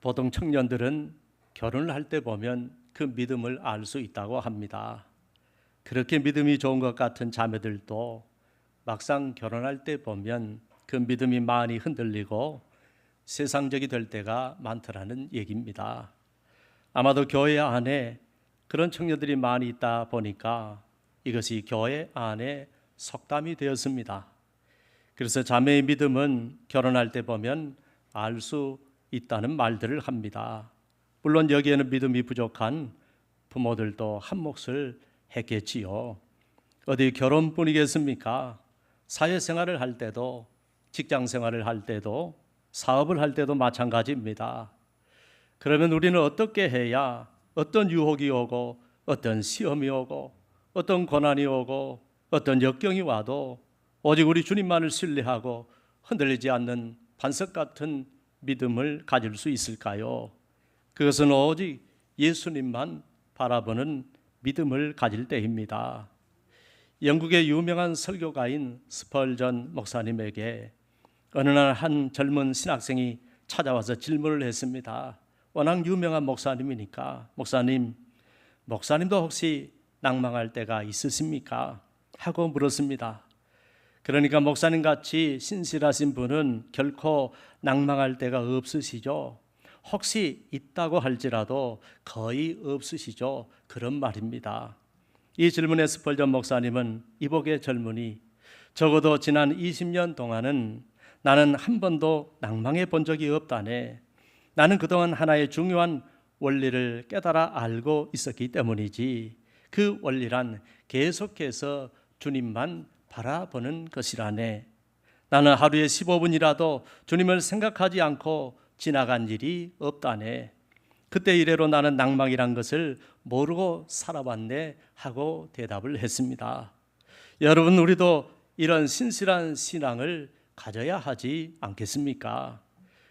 보통 청년들은 결혼을 할 때 보면 그 믿음을 알 수 있다고 합니다. 그렇게 믿음이 좋은 것 같은 자매들도 막상 결혼할 때 보면 그 믿음이 많이 흔들리고 세상적이 될 때가 많더라는 얘기입니다. 아마도 교회 안에 그런 청년들이 많이 있다 보니까 이것이 교회 안에 속담이 되었습니다. 그래서 자매의 믿음은 결혼할 때 보면 알 수 있다는 말들을 합니다. 물론 여기에는 믿음이 부족한 부모들도 한 몫을 했겠지요. 어디 결혼뿐이겠습니까? 사회생활을 할 때도, 직장생활을 할 때도, 사업을 할 때도 마찬가지입니다. 그러면 우리는 어떻게 해야 어떤 유혹이 오고 어떤 시험이 오고 어떤 고난이 오고 어떤 역경이 와도 오직 우리 주님만을 신뢰하고 흔들리지 않는 반석 같은 믿음을 가질 수 있을까요? 그것은 오직 예수님만 바라보는 믿음을 가질 때입니다. 영국의 유명한 설교가인 스펄전 목사님에게 어느 날 한 젊은 신학생이 찾아와서 질문을 했습니다. 워낙 유명한 목사님이니까 목사님도 혹시 낭망할 때가 있으십니까? 하고 물었습니다. 그러니까 목사님같이 신실하신 분은 결코 낭망할 때가 없으시죠? 혹시 있다고 할지라도 거의 없으시죠? 그런 말입니다. 이 질문에 스펄전 목사님은 이복의 젊은이, 적어도 지난 20년 동안은 나는 한 번도 낭망해 본 적이 없다네. 나는 그동안 하나의 중요한 원리를 깨달아 알고 있었기 때문이지. 그 원리란 계속해서 주님만 바라보는 것이라네. 나는 하루에 15분이라도 주님을 생각하지 않고 지나간 일이 없다네. 그때 이래로 나는 낭망이란 것을 모르고 살아왔네 하고 대답을 했습니다. 여러분, 우리도 이런 신실한 신앙을 가져야 하지 않겠습니까?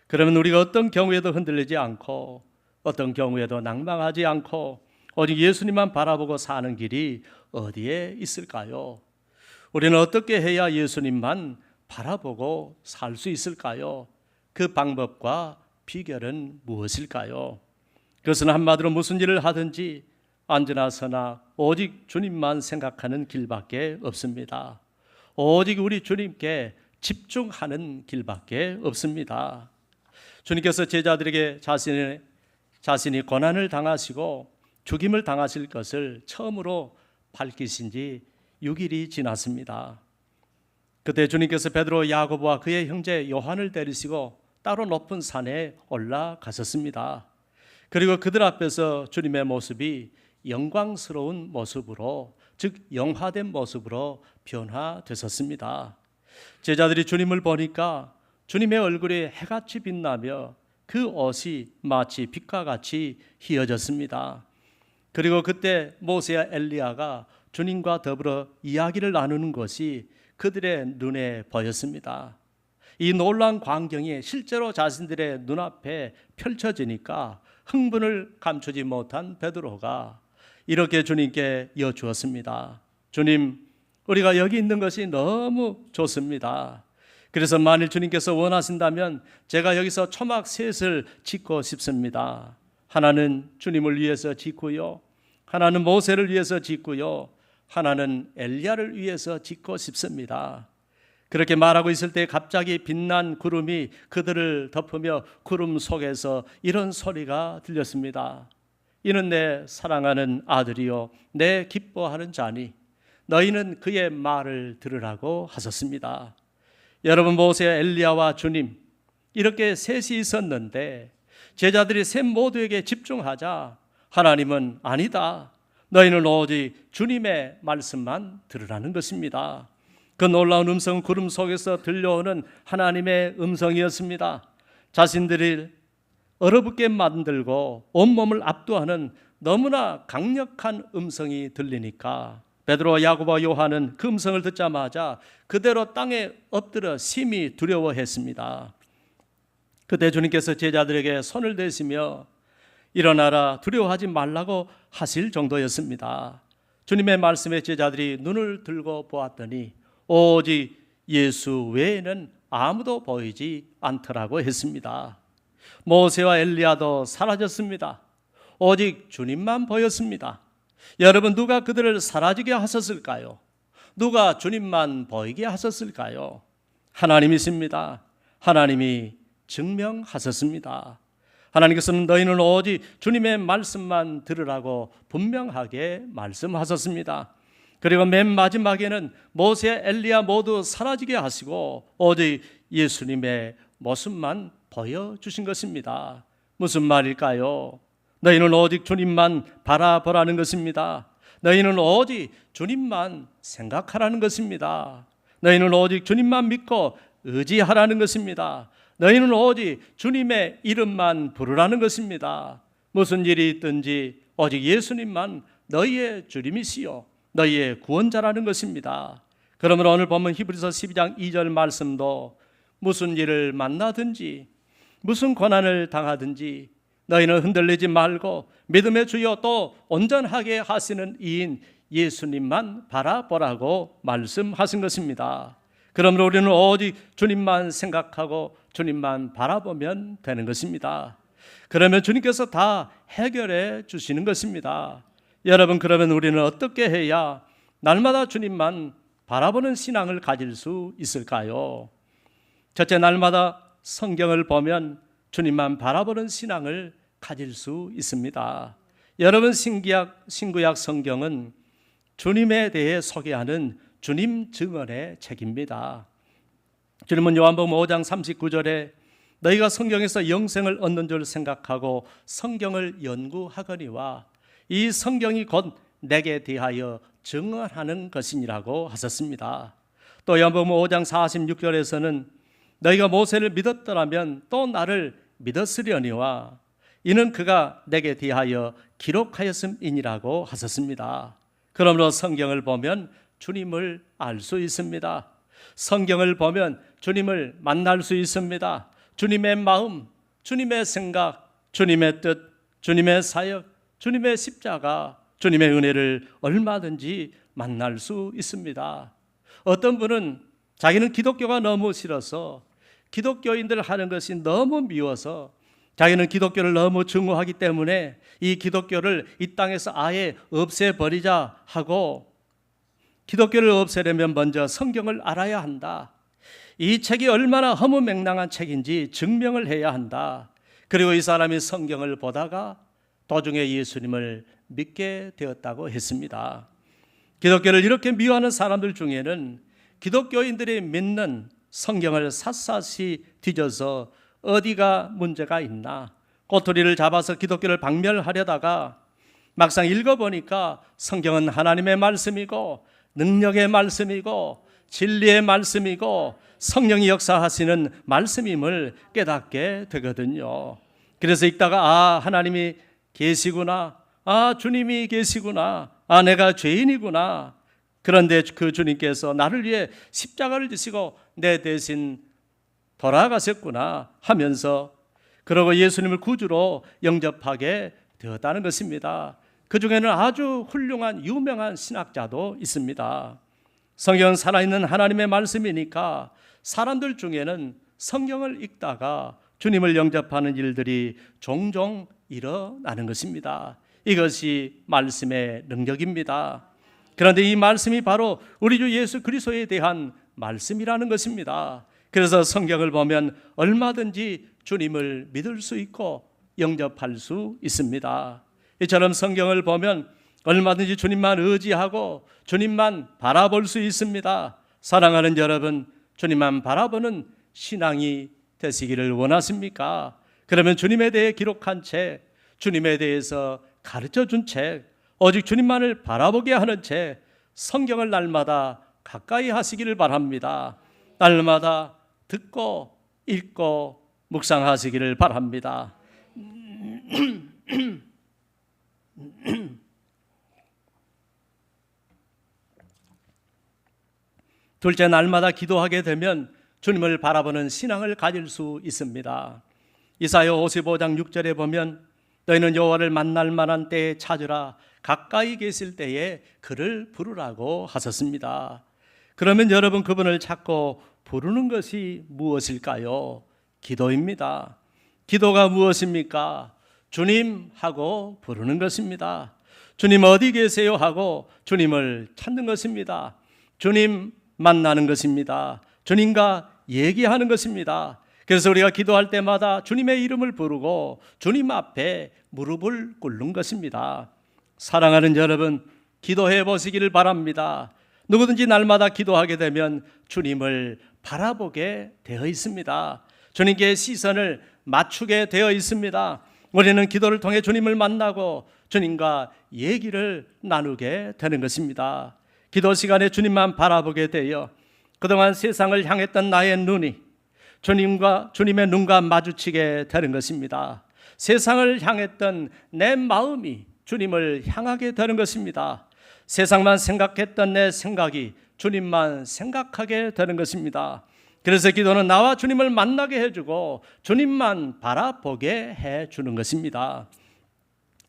그러면 우리가 어떤 경우에도 흔들리지 않고 어떤 경우에도 낭망하지 않고 오직 예수님만 바라보고 사는 길이 어디에 있을까요? 우리는 어떻게 해야 예수님만 바라보고 살 수 있을까요? 그 방법과 비결은 무엇일까요? 그것은 한마디로 무슨 일을 하든지 앉으나 서나 오직 주님만 생각하는 길밖에 없습니다. 오직 우리 주님께 집중하는 길밖에 없습니다. 주님께서 제자들에게 자신이 고난을 당하시고 죽임을 당하실 것을 처음으로 밝히신 지 6일이 지났습니다. 그때 주님께서 베드로, 야고보와 그의 형제 요한을 데리시고 따로 높은 산에 올라가셨습니다. 그리고 그들 앞에서 주님의 모습이 영광스러운 모습으로, 즉 영화된 모습으로 변화되셨습니다. 제자들이 주님을 보니까 주님의 얼굴이 해같이 빛나며 그 옷이 마치 빛과 같이 희어졌습니다. 그리고 그때 모세와 엘리야가 주님과 더불어 이야기를 나누는 것이 그들의 눈에 보였습니다. 이 놀라운 광경이 실제로 자신들의 눈앞에 펼쳐지니까 흥분을 감추지 못한 베드로가 이렇게 주님께 여쭈었습니다. 주님, 우리가 여기 있는 것이 너무 좋습니다. 그래서 만일 주님께서 원하신다면 제가 여기서 초막 셋을 짓고 싶습니다. 하나는 주님을 위해서 짓고요, 하나는 모세를 위해서 짓고요, 하나는 엘리야를 위해서 짓고 싶습니다. 그렇게 말하고 있을 때 갑자기 빛난 구름이 그들을 덮으며 구름 속에서 이런 소리가 들렸습니다. 이는 내 사랑하는 아들이요 내 기뻐하는 자니 너희는 그의 말을 들으라고 하셨습니다. 여러분, 모세, 엘리야와 주님 이렇게 셋이 있었는데 제자들이 셋 모두에게 집중하자 하나님은 아니다, 너희는 오직 주님의 말씀만 들으라는 것입니다. 그 놀라운 음성은 구름 속에서 들려오는 하나님의 음성이었습니다. 자신들을 얼어붙게 만들고 온몸을 압도하는 너무나 강력한 음성이 들리니까 베드로와 야고보와 요한은 그 음성을 듣자마자 그대로 땅에 엎드려 심히 두려워했습니다. 그때 주님께서 제자들에게 손을 대시며 일어나라, 두려워하지 말라고 하실 정도였습니다. 주님의 말씀에 제자들이 눈을 들고 보았더니 오직 예수 외에는 아무도 보이지 않더라고 했습니다. 모세와 엘리야도 사라졌습니다. 오직 주님만 보였습니다. 여러분, 누가 그들을 사라지게 하셨을까요? 누가 주님만 보이게 하셨을까요? 하나님이십니다. 하나님이 증명하셨습니다. 하나님께서는 너희는 오직 주님의 말씀만 들으라고 분명하게 말씀하셨습니다. 그리고 맨 마지막에는 모세, 엘리야 모두 사라지게 하시고 오직 예수님의 모습만 보여주신 것입니다. 무슨 말일까요? 너희는 오직 주님만 바라보라는 것입니다. 너희는 오직 주님만 생각하라는 것입니다. 너희는 오직 주님만 믿고 의지하라는 것입니다. 너희는 오직 주님의 이름만 부르라는 것입니다. 무슨 일이 있든지 오직 예수님만 너희의 주님이시요 너희의 구원자라는 것입니다. 그러므로 오늘 보면 히브리서 12장 2절 말씀도 무슨 일을 만나든지 무슨 고난을 당하든지 너희는 흔들리지 말고 믿음의 주여 또 온전하게 하시는 이인 예수님만 바라보라고 말씀하신 것입니다. 그러므로 우리는 오직 주님만 생각하고 주님만 바라보면 되는 것입니다. 그러면 주님께서 다 해결해 주시는 것입니다. 여러분, 그러면 우리는 어떻게 해야 날마다 주님만 바라보는 신앙을 가질 수 있을까요? 첫째, 날마다 성경을 보면 주님만 바라보는 신앙을 가질 수 있습니다. 여러분, 신구약 성경은 주님에 대해 소개하는 주님 증언의 책입니다. 주님은 요한복음 5장 39절에 너희가 성경에서 영생을 얻는 줄 생각하고 성경을 연구하거니와 이 성경이 곧 내게 대하여 증언하는 것이니라고 하셨습니다. 또 요한복음 5장 46절에서는 너희가 모세를 믿었더라면 또 나를 믿었으려니와 이는 그가 내게 대하여 기록하였음이니라고 하셨습니다. 그러므로 성경을 보면 주님을 알 수 있습니다. 성경을 보면 주님을 만날 수 있습니다. 주님의 마음, 주님의 생각, 주님의 뜻, 주님의 사역, 주님의 십자가, 주님의 은혜를 얼마든지 만날 수 있습니다. 어떤 분은 자기는 기독교가 너무 싫어서 기독교인들 하는 것이 너무 미워서 자기는 기독교를 너무 증오하기 때문에 이 기독교를 이 땅에서 아예 없애버리자 하고 기독교를 없애려면 먼저 성경을 알아야 한다. 이 책이 얼마나 허무맹랑한 책인지 증명을 해야 한다. 그리고 이 사람이 성경을 보다가 도중에 예수님을 믿게 되었다고 했습니다. 기독교를 이렇게 미워하는 사람들 중에는 기독교인들이 믿는 성경을 샅샅이 뒤져서 어디가 문제가 있나 꼬투리를 잡아서 기독교를 박멸하려다가 막상 읽어보니까 성경은 하나님의 말씀이고 능력의 말씀이고 진리의 말씀이고 성령이 역사하시는 말씀임을 깨닫게 되거든요. 그래서 읽다가 하나님이 계시구나, 주님이 계시구나, 내가 죄인이구나. 그런데 그 주님께서 나를 위해 십자가를 지시고 내 대신 돌아가셨구나 하면서 그러고 예수님을 구주로 영접하게 되었다는 것입니다. 그 중에는 아주 훌륭한 유명한 신학자도 있습니다. 성경은 살아있는 하나님의 말씀이니까 사람들 중에는 성경을 읽다가 주님을 영접하는 일들이 종종 일어나는 것입니다. 이것이 말씀의 능력입니다. 그런데 이 말씀이 바로 우리 주 예수 그리스도에 대한 말씀이라는 것입니다. 그래서 성경을 보면 얼마든지 주님을 믿을 수 있고 영접할 수 있습니다. 이처럼 성경을 보면 얼마든지 주님만 의지하고 주님만 바라볼 수 있습니다. 사랑하는 여러분, 주님만 바라보는 신앙이 되시기를 원하십니까? 그러면 주님에 대해 기록한 책, 주님에 대해서 가르쳐준 책, 오직 주님만을 바라보게 하는 책, 성경을 날마다 가까이 하시기를 바랍니다. 날마다 듣고 읽고 묵상하시기를 바랍니다. 둘째, 날마다 기도하게 되면 주님을 바라보는 신앙을 가질 수 있습니다. 이사야 55장 6절에 보면 너희는 여호와를 만날 만한 때에 찾으라 가까이 계실 때에 그를 부르라고 하셨습니다. 그러면 여러분, 그분을 찾고 부르는 것이 무엇일까요? 기도입니다. 기도가 무엇입니까? 주님 하고 부르는 것입니다. 주님 어디 계세요 하고 주님을 찾는 것입니다. 주님 만나는 것입니다. 주님과 얘기하는 것입니다. 그래서 우리가 기도할 때마다 주님의 이름을 부르고 주님 앞에 무릎을 꿇는 것입니다. 사랑하는 여러분, 기도해 보시기를 바랍니다. 누구든지 날마다 기도하게 되면 주님을 바라보게 되어 있습니다. 주님께 시선을 맞추게 되어 있습니다. 우리는 기도를 통해 주님을 만나고 주님과 얘기를 나누게 되는 것입니다. 기도 시간에 주님만 바라보게 되어 그동안 세상을 향했던 나의 눈이 주님의 눈과 마주치게 되는 것입니다. 세상을 향했던 내 마음이 주님을 향하게 되는 것입니다. 세상만 생각했던 내 생각이 주님만 생각하게 되는 것입니다. 그래서 기도는 나와 주님을 만나게 해주고 주님만 바라보게 해주는 것입니다.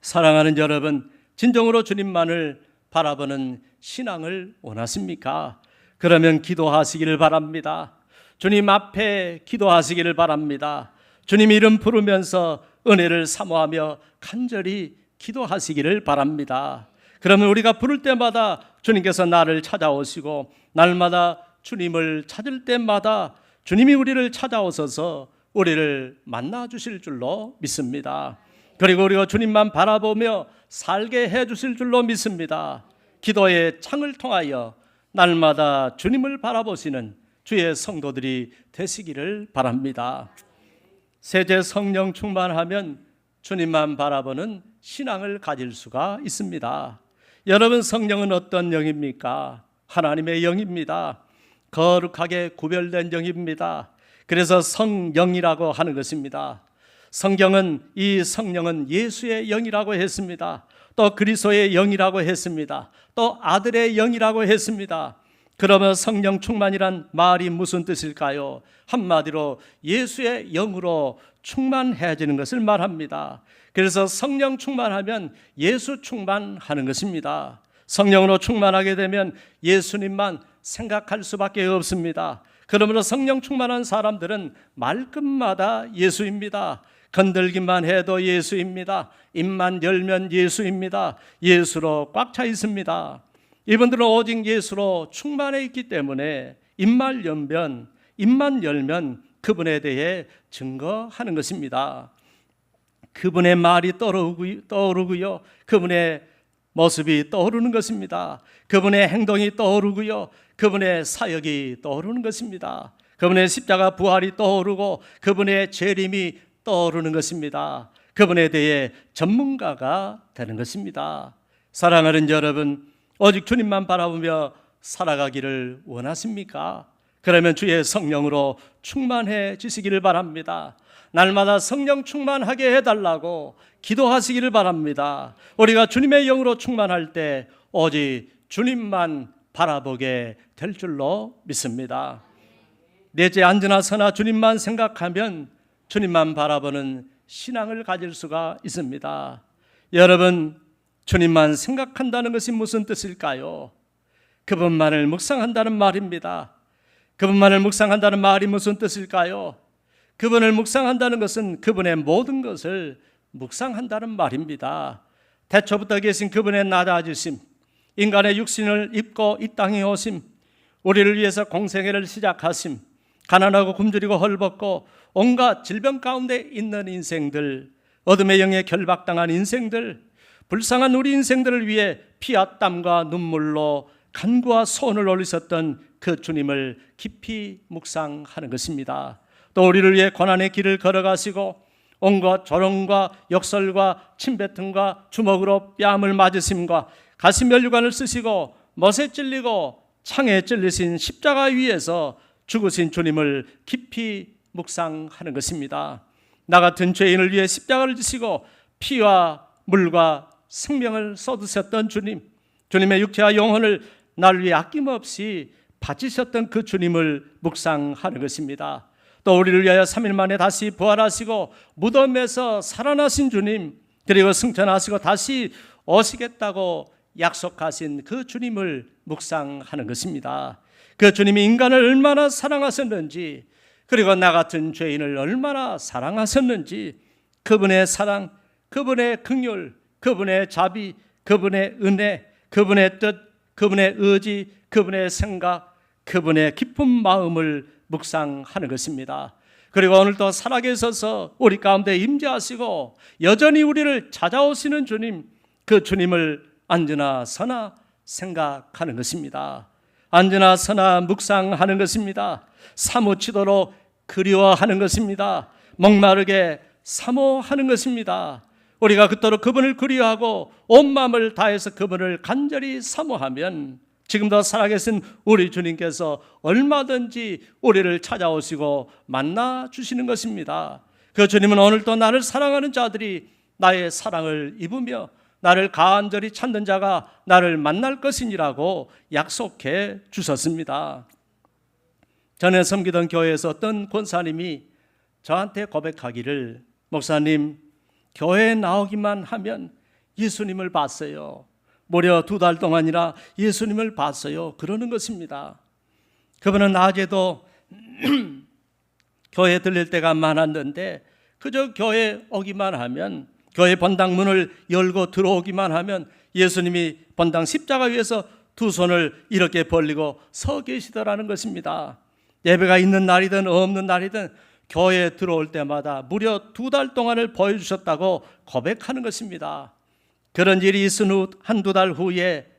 사랑하는 여러분, 진정으로 주님만을 바라보는 신앙을 원하십니까? 그러면 기도하시기를 바랍니다. 주님 앞에 기도하시기를 바랍니다. 주님 이름 부르면서 은혜를 사모하며 간절히 기도하시기를 바랍니다. 그러면 우리가 부를 때마다 주님께서 나를 찾아오시고 날마다 주님을 찾을 때마다 주님이 우리를 찾아오셔서 우리를 만나 주실 줄로 믿습니다. 그리고 우리가 주님만 바라보며 살게 해 주실 줄로 믿습니다. 기도의 창을 통하여 날마다 주님을 바라보시는 주의 성도들이 되시기를 바랍니다. 세제 성령 충만하면 주님만 바라보는 신앙을 가질 수가 있습니다. 여러분, 성령은 어떤 영입니까? 하나님의 영입니다. 거룩하게 구별된 영입니다. 그래서 성령이라고 하는 것입니다. 이 성령은 예수의 영이라고 했습니다. 또 그리스도의 영이라고 했습니다. 또 아들의 영이라고 했습니다. 그러면 성령 충만이란 말이 무슨 뜻일까요? 한마디로 예수의 영으로 충만해지는 것을 말합니다. 그래서 성령 충만하면 예수 충만하는 것입니다. 성령으로 충만하게 되면 예수님만 생각할 수밖에 없습니다. 그러므로 성령 충만한 사람들은 말끝마다 예수입니다. 건들기만 해도 예수입니다. 입만 열면 예수입니다. 예수로 꽉 차 있습니다. 이분들은 오직 예수로 충만해 있기 때문에 입만 열면 그분에 대해 증거하는 것입니다. 그분의 말이 떠오르고요. 그분의 모습이 떠오르는 것입니다. 그분의 행동이 떠오르고요. 그분의 사역이 떠오르는 것입니다. 그분의 십자가 부활이 떠오르고 그분의 재림이 떠오르는 것입니다. 그분에 대해 전문가가 되는 것입니다. 사랑하는 여러분, 오직 주님만 바라보며 살아가기를 원하십니까? 그러면 주의 성령으로 충만해지시기를 바랍니다. 날마다 성령 충만하게 해달라고 기도하시기를 바랍니다. 우리가 주님의 영으로 충만할 때 오직 주님만 바라보게 될 줄로 믿습니다. 내재 앉으나 서나 주님만 생각하면 주님만 바라보는 신앙을 가질 수가 있습니다. 여러분, 주님만 생각한다는 것이 무슨 뜻일까요? 그분만을 묵상한다는 말입니다. 그분만을 묵상한다는 말이 무슨 뜻일까요? 그분을 묵상한다는 것은 그분의 모든 것을 묵상한다는 말입니다. 태초부터 계신 그분의 낮아지심, 인간의 육신을 입고 이 땅에 오심, 우리를 위해서 공생애를 시작하심, 가난하고 굶주리고 헐벗고 온갖 질병 가운데 있는 인생들, 어둠의 영에 결박당한 인생들, 불쌍한 우리 인생들을 위해 피와 땀과 눈물로 간구와 소원을 올리셨던 그 주님을 깊이 묵상하는 것입니다. 또 우리를 위해 고난의 길을 걸어가시고 온갖 조롱과 역설과 침뱉음과 주먹으로 뺨을 맞으심과 가시면류관을 쓰시고 못에 찔리고 창에 찔리신 십자가 위에서 죽으신 주님을 깊이 묵상하는 것입니다. 나 같은 죄인을 위해 십자가를 지시고 피와 물과 생명을 쏟으셨던 주님, 주님의 육체와 영혼을 날 위해 아낌없이 바치셨던 그 주님을 묵상하는 것입니다. 또 우리를 위하여 3일 만에 다시 부활하시고 무덤에서 살아나신 주님, 그리고 승천하시고 다시 오시겠다고 약속하신 그 주님을 묵상하는 것입니다. 그 주님이 인간을 얼마나 사랑하셨는지, 그리고 나 같은 죄인을 얼마나 사랑하셨는지 그분의 사랑, 그분의 긍휼, 그분의 자비, 그분의 은혜, 그분의 뜻, 그분의 의지, 그분의 생각, 그분의 깊은 마음을 묵상하는 것입니다. 그리고 오늘도 살아계셔서 우리 가운데 임재하시고 여전히 우리를 찾아오시는 주님, 그 주님을 언제나 서나 생각하는 것입니다. 언제나 서나 묵상하는 것입니다. 사무치도록 그리워하는 것입니다. 목마르게 사모하는 것입니다. 우리가 그토록 그분을 그리워하고 온 마음을 다해서 그분을 간절히 사모하면 지금도 살아계신 우리 주님께서 얼마든지 우리를 찾아오시고 만나 주시는 것입니다. 그 주님은 오늘도 나를 사랑하는 자들이 나의 사랑을 입으며 나를 간절히 찾는 자가 나를 만날 것이니라고 약속해 주셨습니다. 전에 섬기던 교회에서 어떤 권사님이 저한테 고백하기를, 목사님, 교회에 나오기만 하면 예수님을 봤어요. 무려 2달 동안이나 예수님을 봤어요. 그러는 것입니다. 그분은 낮에도 교회에 들릴 때가 많았는데 그저 교회에 오기만 하면, 교회 본당 문을 열고 들어오기만 하면 예수님이 본당 십자가 위에서 두 손을 이렇게 벌리고 서 계시더라는 것입니다. 예배가 있는 날이든 없는 날이든 교회에 들어올 때마다 무려 2달 동안을 보여주셨다고 고백하는 것입니다. 그런 일이 있은 후 한두 달 후에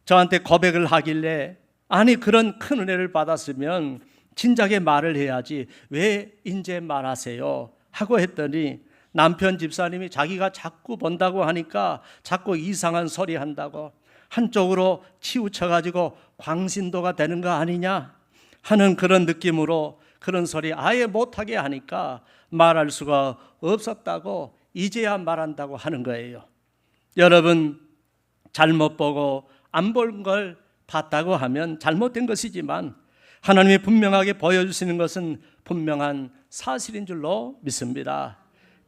저한테 고백을 하길래, 아니 그런 큰 은혜를 받았으면 진작에 말을 해야지 왜 이제 말하세요 하고 했더니, 남편 집사님이 자기가 자꾸 본다고 하니까 자꾸 이상한 소리 한다고, 한쪽으로 치우쳐가지고 광신도가 되는 거 아니냐 하는 그런 느낌으로 그런 소리 아예 못하게 하니까 말할 수가 없었다고 이제야 말한다고 하는 거예요. 여러분, 잘못 보고 안 본 걸 봤다고 하면 잘못된 것이지만 하나님이 분명하게 보여주시는 것은 분명한 사실인 줄로 믿습니다.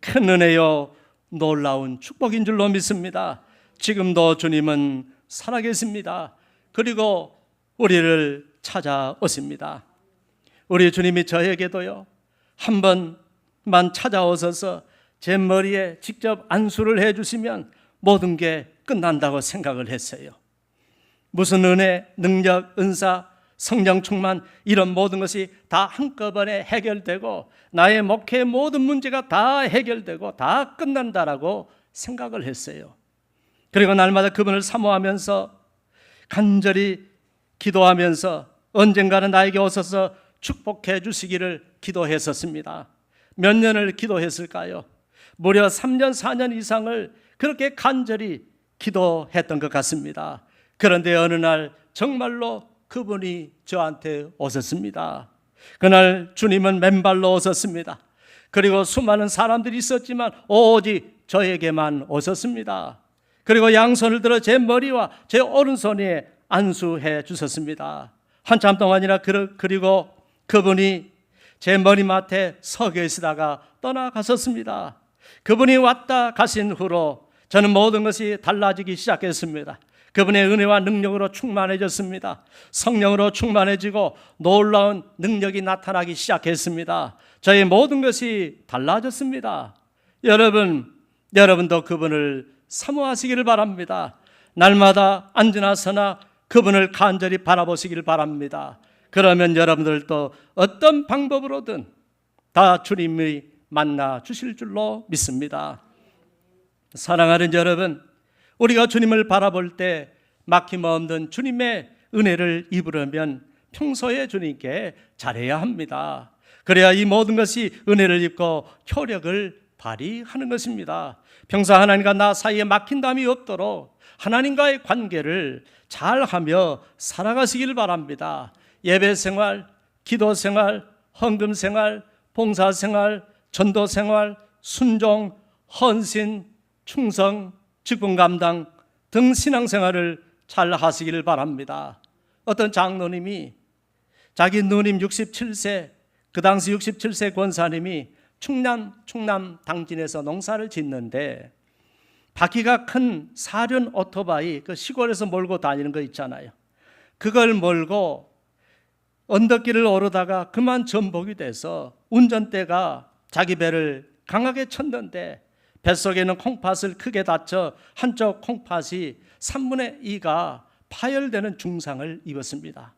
큰 은혜요 놀라운 축복인 줄로 믿습니다. 지금도 주님은 살아계십니다. 그리고 우리를 찾아오십니다. 우리 주님이 저에게도요 한 번만 찾아오셔서 제 머리에 직접 안수를 해주시면 모든 게 끝난다고 생각을 했어요. 무슨 은혜, 능력, 은사, 성령 충만, 이런 모든 것이 다 한꺼번에 해결되고 나의 목회의 모든 문제가 다 해결되고 다 끝난다라고 생각을 했어요. 그리고 날마다 그분을 사모하면서 간절히 기도하면서 언젠가는 나에게 오셔서 축복해 주시기를 기도했었습니다. 몇 년을 기도했을까요? 무려 3년, 4년 이상을 그렇게 간절히 기도했던 것 같습니다. 그런데 어느 날 정말로 그분이 저한테 오셨습니다. 그날 주님은 맨발로 오셨습니다. 그리고 수많은 사람들이 있었지만 오직 저에게만 오셨습니다. 그리고 양손을 들어 제 머리와 제 오른손에 안수해 주셨습니다. 한참 동안이나 그리고 그분이 제 머리맡에 서 계시다가 떠나가셨습니다. 그분이 왔다 가신 후로 저는 모든 것이 달라지기 시작했습니다. 그분의 은혜와 능력으로 충만해졌습니다. 성령으로 충만해지고 놀라운 능력이 나타나기 시작했습니다. 저의 모든 것이 달라졌습니다. 여러분도 그분을 사모하시기를 바랍니다. 날마다 앉으나 서나 그분을 간절히 바라보시기를 바랍니다. 그러면 여러분들도 어떤 방법으로든 다 주님이 만나 주실 줄로 믿습니다. 사랑하는 여러분, 우리가 주님을 바라볼 때 막힘없는 주님의 은혜를 입으려면 평소에 주님께 잘해야 합니다. 그래야 이 모든 것이 은혜를 입고 효력을 발휘하는 것입니다. 평소 하나님과 나 사이에 막힌담이 없도록 하나님과의 관계를 잘하며 살아가시길 바랍니다. 예배 생활, 기도 생활, 헌금 생활, 봉사 생활, 전도 생활, 순종, 헌신, 충성, 직분 감당 등 신앙생활을 잘 하시기를 바랍니다. 어떤 장로님이 자기 누님 67세, 그 당시 67세 권사님이 충남 당진에서 농사를 짓는데 바퀴가 큰 사륜 오토바이, 그 시골에서 몰고 다니는 거 있잖아요. 그걸 몰고 언덕길을 오르다가 그만 전복이 돼서 운전대가 자기 배를 강하게 쳤는데 뱃속에 있는 콩팥을 크게 다쳐 한쪽 콩팥이 3분의 2가 파열되는 중상을 입었습니다.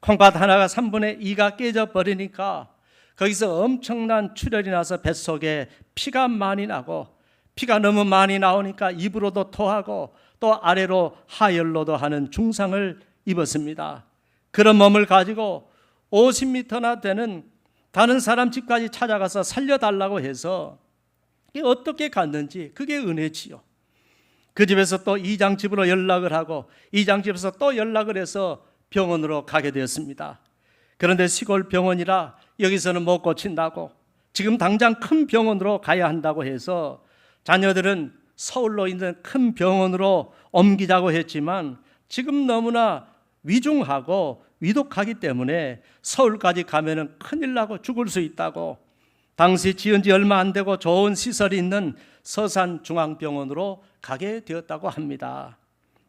콩팥 하나가 3분의 2가 깨져버리니까 거기서 엄청난 출혈이 나서 뱃속에 피가 많이 나고, 피가 너무 많이 나오니까 입으로도 토하고 또 아래로 하열로도 하는 중상을 입었습니다. 그런 몸을 가지고 50m나 되는 다른 사람 집까지 찾아가서 살려달라고 해서 어떻게 갔는지 그게 은혜지요. 그 집에서 또 이장 집으로 연락을 하고 이장 집에서 또 연락을 해서 병원으로 가게 되었습니다. 그런데 시골 병원이라 여기서는 못 고친다고, 지금 당장 큰 병원으로 가야 한다고 해서 자녀들은 서울로 있는 큰 병원으로 옮기자고 했지만 지금 너무나 위중하고 위독하기 때문에 서울까지 가면은 큰일 나고 죽을 수 있다고, 당시 지은 지 얼마 안 되고 좋은 시설이 있는 서산중앙병원으로 가게 되었다고 합니다.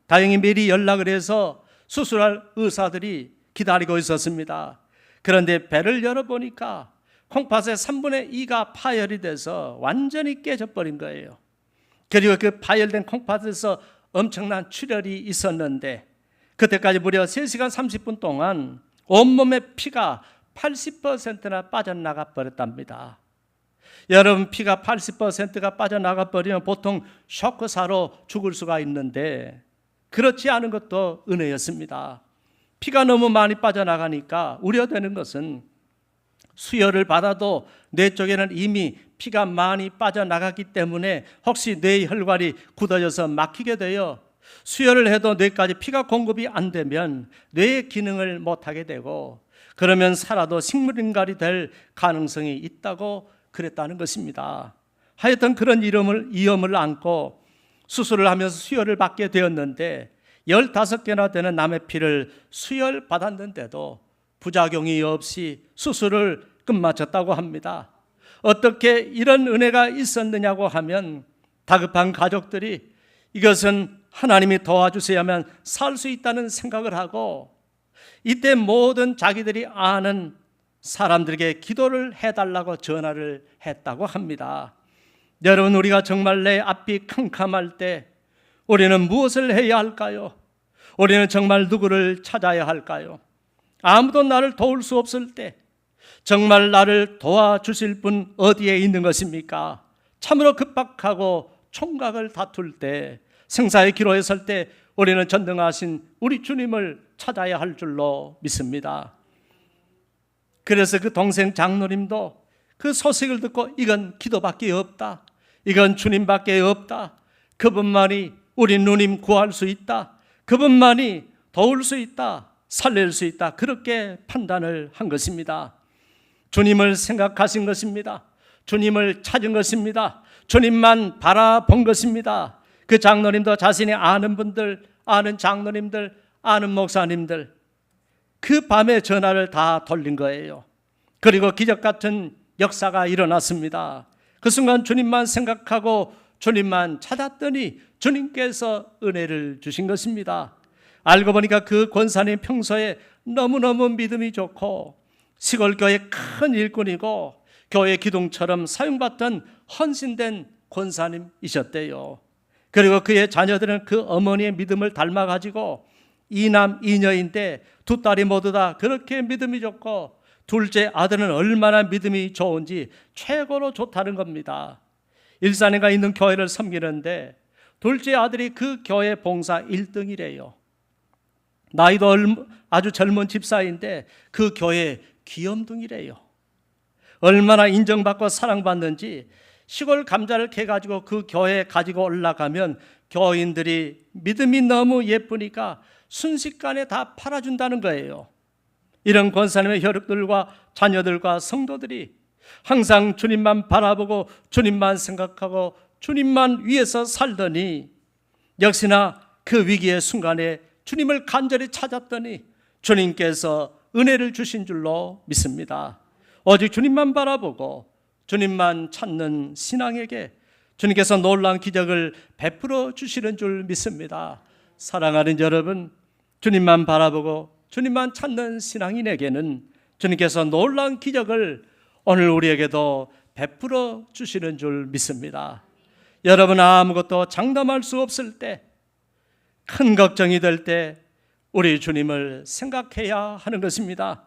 다행히 미리 연락을 해서 수술할 의사들이 기다리고 있었습니다. 그런데 배를 열어보니까 콩팥의 3분의 2가 파열이 돼서 완전히 깨져버린 거예요. 그리고 그 파열된 콩팥에서 엄청난 출혈이 있었는데 그때까지 무려 3시간 30분 동안 온몸의 피가 80%나 빠져나가 버렸답니다. 여러분, 피가 80%가 빠져나가 버리면 보통 쇼크사로 죽을 수가 있는데 그렇지 않은 것도 은혜였습니다. 피가 너무 많이 빠져나가니까 우려되는 것은 수혈을 받아도 뇌 쪽에는 이미 피가 많이 빠져나갔기 때문에 혹시 뇌의 혈관이 굳어져서 막히게 되어 수혈을 해도 뇌까지 피가 공급이 안 되면 뇌의 기능을 못하게 되고 그러면 살아도 식물인간이 될 가능성이 있다고 그랬다는 것입니다. 하여튼 그런 위험을 안고 수술을 하면서 수혈을 받게 되었는데 15개나 되는 남의 피를 수혈받았는데도 부작용이 없이 수술을 끝마쳤다고 합니다. 어떻게 이런 은혜가 있었느냐고 하면 다급한 가족들이 이것은 하나님이 도와주셔야만 살 수 있다는 생각을 하고 이때 모든 자기들이 아는 사람들에게 기도를 해달라고 전화를 했다고 합니다. 여러분, 우리가 정말 내 앞이 캄캄할 때 우리는 무엇을 해야 할까요? 우리는 정말 누구를 찾아야 할까요? 아무도 나를 도울 수 없을 때 정말 나를 도와주실 분 어디에 있는 것입니까? 참으로 급박하고 총각을 다툴 때, 생사의 기로에 설 때 우리는 전능하신 우리 주님을 찾아야 할 줄로 믿습니다. 그래서 그 동생 장로님도 그 소식을 듣고 이건 기도밖에 없다, 이건 주님밖에 없다, 그분만이 우리 누님 구할 수 있다, 그분만이 도울 수 있다, 살릴 수 있다, 그렇게 판단을 한 것입니다. 주님을 생각하신 것입니다. 주님을 찾은 것입니다. 주님만 바라본 것입니다. 그 장로님도 자신이 아는 분들, 아는 장로님들, 아는 목사님들 그 밤에 전화를 다 돌린 거예요. 그리고 기적 같은 역사가 일어났습니다. 그 순간 주님만 생각하고 주님만 찾았더니 주님께서 은혜를 주신 것입니다. 알고 보니까 그 권사님 평소에 너무너무 믿음이 좋고 시골교회 큰 일꾼이고 교회 기둥처럼 사용받던 헌신된 권사님이셨대요. 그리고 그의 자녀들은 그 어머니의 믿음을 닮아가지고 이남 이녀인데 두 딸이 모두 다 그렇게 믿음이 좋고 둘째 아들은 얼마나 믿음이 좋은지 최고로 좋다는 겁니다. 일산에가 있는 교회를 섬기는데 둘째 아들이 그 교회 봉사 1등이래요. 나이도 아주 젊은 집사인데 그 교회 귀염둥이래요. 얼마나 인정받고 사랑받는지 시골 감자를 캐가지고 그 교회에 가지고 올라가면 교인들이 믿음이 너무 예쁘니까 순식간에 다 팔아준다는 거예요. 이런 권사님의 혈육들과 자녀들과 성도들이 항상 주님만 바라보고 주님만 생각하고 주님만 위해서 살더니 역시나 그 위기의 순간에 주님을 간절히 찾았더니 주님께서 은혜를 주신 줄로 믿습니다. 오직 주님만 바라보고 주님만 찾는 신앙에게 주님께서 놀라운 기적을 베풀어 주시는 줄 믿습니다. 사랑하는 여러분, 주님만 바라보고 주님만 찾는 신앙인에게는 주님께서 놀라운 기적을 오늘 우리에게도 베풀어 주시는 줄 믿습니다. 여러분, 아무것도 장담할 수 없을 때, 큰 걱정이 될 때 우리 주님을 생각해야 하는 것입니다.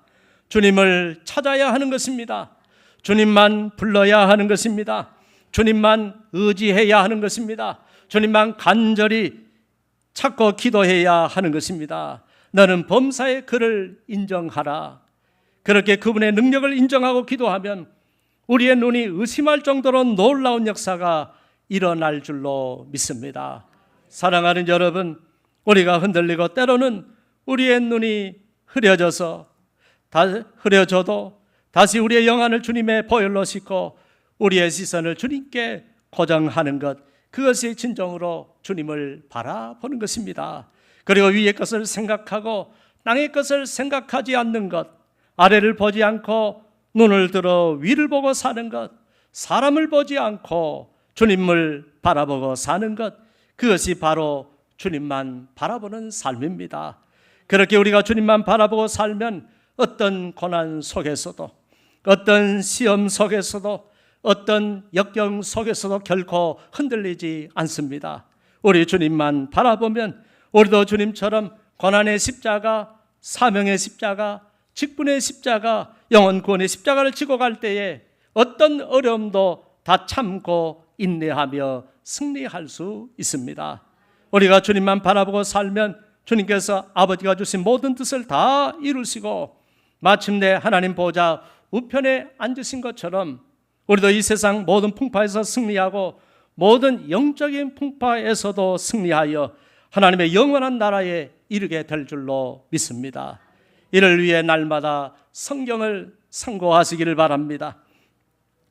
주님을 찾아야 하는 것입니다. 주님만 불러야 하는 것입니다. 주님만 의지해야 하는 것입니다. 주님만 간절히 찾고 기도해야 하는 것입니다. 너는 범사의 그를 인정하라. 그렇게 그분의 능력을 인정하고 기도하면 우리의 눈이 의심할 정도로 놀라운 역사가 일어날 줄로 믿습니다. 사랑하는 여러분, 우리가 흔들리고 때로는 우리의 눈이 흐려져도 다시 우리의 영안을 주님의 보혈로 씻고 우리의 시선을 주님께 고정하는 것, 그것이 진정으로 주님을 바라보는 것입니다. 그리고 위의 것을 생각하고 땅의 것을 생각하지 않는 것, 아래를 보지 않고 눈을 들어 위를 보고 사는 것, 사람을 보지 않고 주님을 바라보고 사는 것, 그것이 바로 주님만 바라보는 삶입니다. 그렇게 우리가 주님만 바라보고 살면 어떤 고난 속에서도, 어떤 시험 속에서도, 어떤 역경 속에서도 결코 흔들리지 않습니다. 우리 주님만 바라보면 우리도 주님처럼 고난의 십자가, 사명의 십자가, 직분의 십자가, 영혼 구원의 십자가를 지고 갈 때에 어떤 어려움도 다 참고 인내하며 승리할 수 있습니다. 우리가 주님만 바라보고 살면 주님께서 아버지가 주신 모든 뜻을 다 이루시고 마침내 하나님 보좌 우편에 앉으신 것처럼 우리도 이 세상 모든 풍파에서 승리하고 모든 영적인 풍파에서도 승리하여 하나님의 영원한 나라에 이르게 될 줄로 믿습니다. 이를 위해 날마다 성경을 상고하시기를 바랍니다.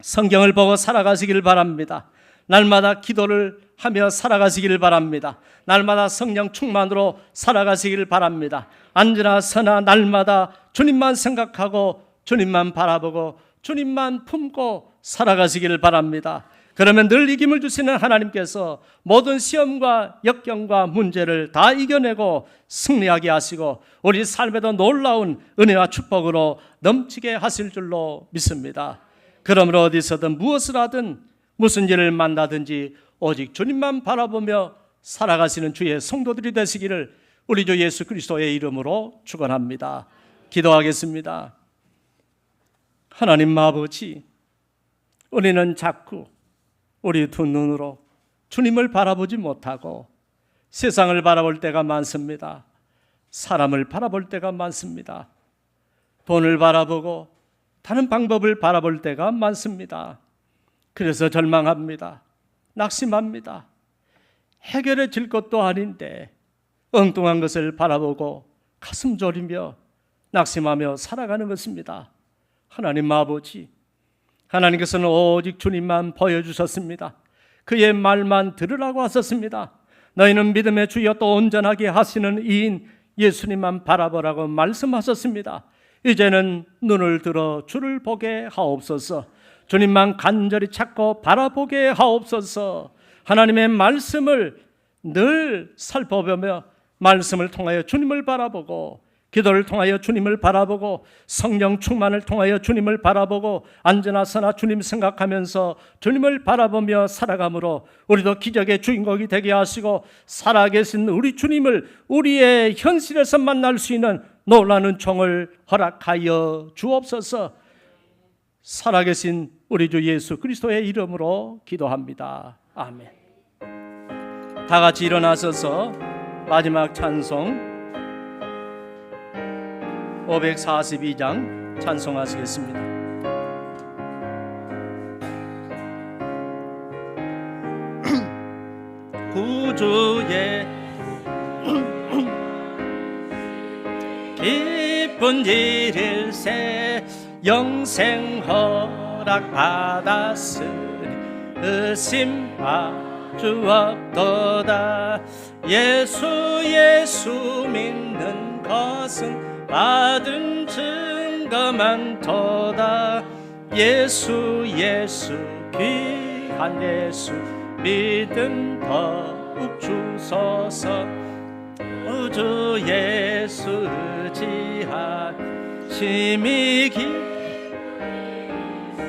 성경을 보고 살아가시기를 바랍니다. 날마다 기도를 하며 살아가시기를 바랍니다. 날마다 성령 충만으로 살아가시기를 바랍니다. 앉으나 서나 날마다 주님만 생각하고 주님만 바라보고 주님만 품고 살아가시기를 바랍니다. 그러면 늘 이김을 주시는 하나님께서 모든 시험과 역경과 문제를 다 이겨내고 승리하게 하시고 우리 삶에도 놀라운 은혜와 축복으로 넘치게 하실 줄로 믿습니다. 그러므로 어디서든 무엇을 하든 무슨 일을 만나든지 오직 주님만 바라보며 살아가시는 주의 성도들이 되시기를 우리 주 예수 그리스도의 이름으로 축원합니다. 기도하겠습니다. 하나님 아버지, 우리는 자꾸 우리 두 눈으로 주님을 바라보지 못하고 세상을 바라볼 때가 많습니다. 사람을 바라볼 때가 많습니다. 돈을 바라보고 다른 방법을 바라볼 때가 많습니다. 그래서 절망합니다. 낙심합니다. 해결해질 것도 아닌데 엉뚱한 것을 바라보고 가슴 졸이며 낙심하며 살아가는 것입니다. 하나님 아버지, 하나님께서는 오직 주님만 보여주셨습니다. 그의 말만 들으라고 하셨습니다. 너희는 믿음의 주여 또 온전하게 하시는 이인 예수님만 바라보라고 말씀하셨습니다. 이제는 눈을 들어 주를 보게 하옵소서. 주님만 간절히 찾고 바라보게 하옵소서. 하나님의 말씀을 늘 살펴보며 말씀을 통하여 주님을 바라보고 기도를 통하여 주님을 바라보고 성령 충만을 통하여 주님을 바라보고 앉으나 서나 주님 생각하면서 주님을 바라보며 살아감으로 우리도 기적의 주인공이 되게 하시고 살아계신 우리 주님을 우리의 현실에서 만날 수 있는 놀라는 총을 허락하여 주옵소서. 살아계신 우리 주 예수 그리스도의 이름으로 기도합니다. 아멘. 다 같이 일어나셔서 마지막 찬송 542장 찬송하시겠습니다. 구주의 기쁜 일일세 영생 허락 받았으니 의심할 주 없도다. 예수 믿는 것은 받은 증거 많도다. 예수 귀한 예수 믿음 더욱 주소서. 주 예수 의지하 심히 기